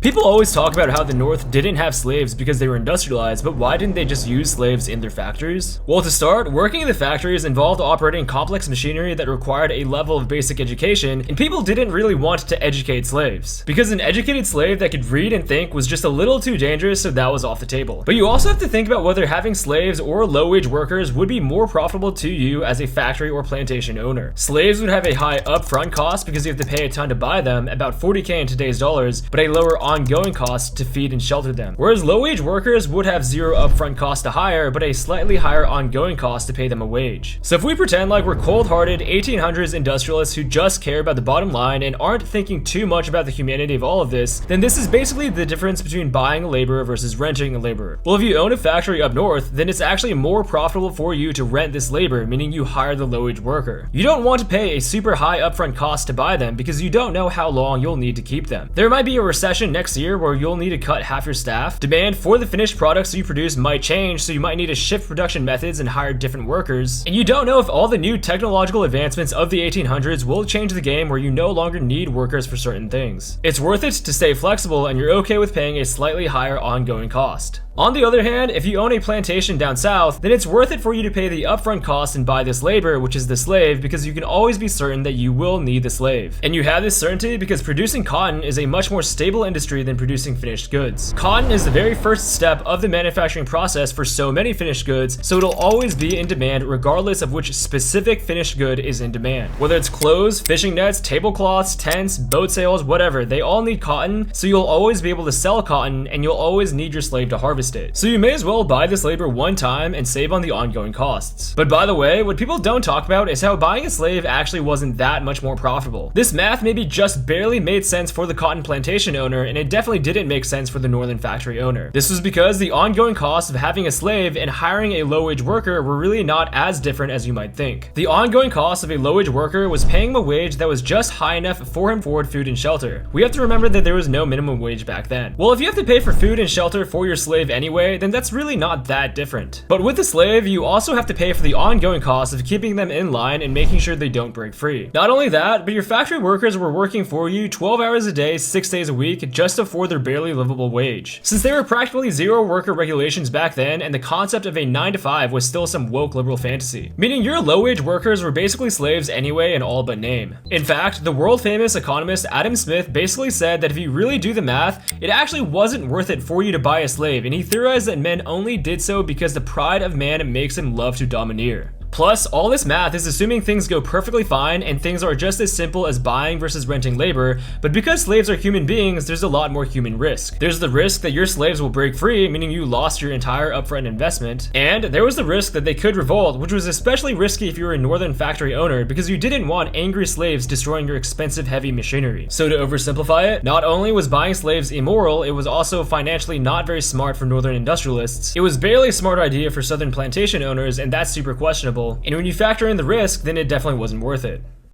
People always talk about how the North didn't have slaves because they were industrialized, but why didn't they just use slaves in their factories? Well, to start, working in the factories involved operating complex machinery that required a level of basic education, and people didn't really want to educate slaves. Because an educated slave that could read and think was just a little too dangerous, so that was off the table. But you also have to think about whether having slaves or low-wage workers would be more profitable to you as a factory or plantation owner. Slaves would have a high upfront cost because you have to pay a ton to buy them, about $40K in today's dollars, but a lower ongoing cost to feed and shelter them. Whereas low-wage workers would have zero upfront cost to hire, but a slightly higher ongoing cost to pay them a wage. So if we pretend like we're cold-hearted 1800s industrialists who just care about the bottom line and aren't thinking too much about the humanity of all of this, then this is basically the difference between buying a laborer versus renting a laborer. Well, if you own a factory up north, then it's actually more profitable for you to rent this labor, meaning you hire the low-wage worker. You don't want to pay a super high upfront cost to buy them because you don't know how long you'll need to keep them. There might be a recession next year where you'll need to cut half your staff. Demand for the finished products you produce might change, so you might need to shift production methods and hire different workers. And you don't know if all the new technological advancements of the 1800s will change the game where you no longer need workers for certain things. It's worth it to stay flexible and you're okay with paying a slightly higher ongoing cost. On the other hand, if you own a plantation down south, then it's worth it for you to pay the upfront cost and buy this labor, which is the slave, because you can always be certain that you will need the slave. And you have this certainty because producing cotton is a much more stable industry than producing finished goods. Cotton is the very first step of the manufacturing process for so many finished goods, so it'll always be in demand regardless of which specific finished good is in demand. Whether it's clothes, fishing nets, tablecloths, tents, boat sails, whatever, they all need cotton, so you'll always be able to sell cotton and you'll always need your slave to harvest it. So you may as well buy this labor one time and save on the ongoing costs. But by the way, what people don't talk about is how buying a slave actually wasn't that much more profitable. This math maybe just barely made sense for the cotton plantation owner, and it definitely didn't make sense for the northern factory owner. This was because the ongoing costs of having a slave and hiring a low-wage worker were really not as different as you might think. The ongoing cost of a low-wage worker was paying him a wage that was just high enough for him to afford food and shelter. We have to remember that there was no minimum wage back then. Well, if you have to pay for food and shelter for your slave anyway, then that's really not that different. But with the slave, you also have to pay for the ongoing cost of keeping them in line and making sure they don't break free. Not only that, but your factory workers were working for you 12 hours a day, 6 days a week, just to afford their barely livable wage. Since there were practically zero worker regulations back then, and the concept of a 9-to-5 was still some woke liberal fantasy, meaning your low-wage workers were basically slaves anyway in all but name. In fact, the world-famous economist Adam Smith basically said that if you really do the math, it actually wasn't worth it for you to buy a slave, and he theorized that men only did so because the pride of man makes him love to domineer. Plus, all this math is assuming things go perfectly fine and things are just as simple as buying versus renting labor, but because slaves are human beings, there's a lot more human risk. There's the risk that your slaves will break free, meaning you lost your entire upfront investment, and there was the risk that they could revolt, which was especially risky if you were a northern factory owner because you didn't want angry slaves destroying your expensive heavy machinery. So to oversimplify it, not only was buying slaves immoral, it was also financially not very smart for northern industrialists. It was barely a smart idea for southern plantation owners, and that's super questionable. And when you factor in the risk, then it definitely wasn't worth it.